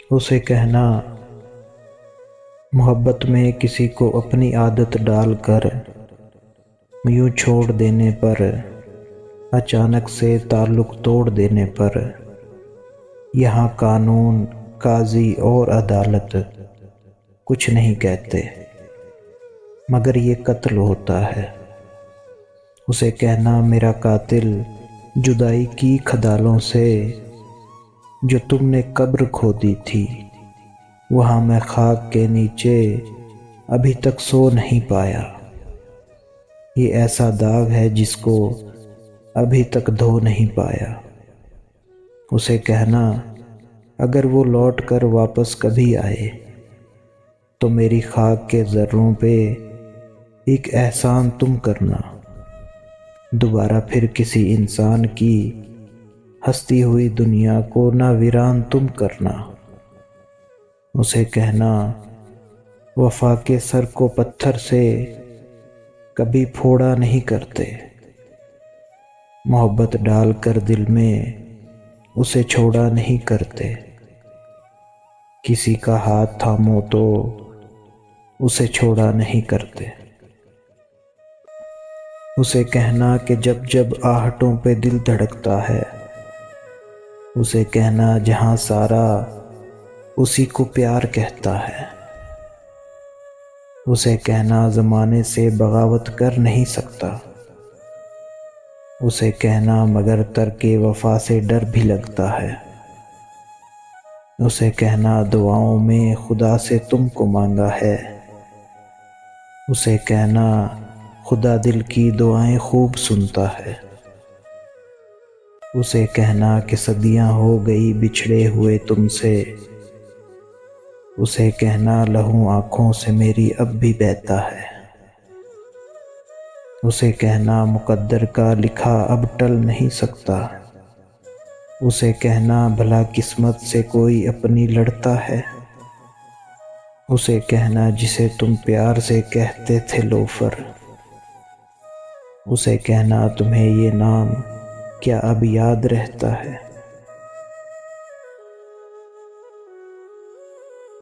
اسے کہنا محبت میں کسی کو اپنی عادت ڈال کر یوں چھوڑ دینے پر، اچانک سے تعلق توڑ دینے پر، یہاں قانون، قاضی اور عدالت کچھ نہیں کہتے، مگر یہ قتل ہوتا ہے۔ اسے کہنا میرا قاتل جدائی کی کھدالوں سے جو تم نے قبر کھودی تھی، وہاں میں خاک کے نیچے ابھی تک سو نہیں پایا۔ یہ ایسا داغ ہے جس کو ابھی تک دھو نہیں پایا۔ اسے کہنا اگر وہ لوٹ کر واپس کبھی آئے تو میری خاک کے ذروں پہ ایک احسان تم کرنا، دوبارہ پھر کسی انسان کی ہستی ہوئی دنیا کو نہ ویران تم کرنا۔ اسے کہنا وفا کے سر کو پتھر سے کبھی پھوڑا نہیں کرتے، محبت ڈال کر دل میں اسے چھوڑا نہیں کرتے، کسی کا ہاتھ تھامو تو اسے چھوڑا نہیں کرتے۔ اسے کہنا کہ جب جب آہٹوں پہ دل دھڑکتا ہے، اسے کہنا جہاں سارا اسی کو پیار کہتا ہے، اسے کہنا زمانے سے بغاوت کر نہیں سکتا، اسے کہنا مگر ترک وفا سے ڈر بھی لگتا ہے، اسے کہنا دعاؤں میں خدا سے تم کو مانگا ہے، اسے کہنا خدا دل کی دعائیں خوب سنتا ہے، اسے کہنا کہ صدیاں ہو گئی بچھڑے ہوئے تم سے، اسے کہنا لہو آنکھوں سے میری اب بھی بہتا ہے، اسے کہنا مقدر کا لکھا اب ٹل نہیں سکتا، اسے کہنا بھلا قسمت سے کوئی اپنی لڑتا ہے، اسے کہنا جسے تم پیار سے کہتے تھے لوفر، اسے کہنا تمہیں یہ نام کیا اب یاد رہتا ہے۔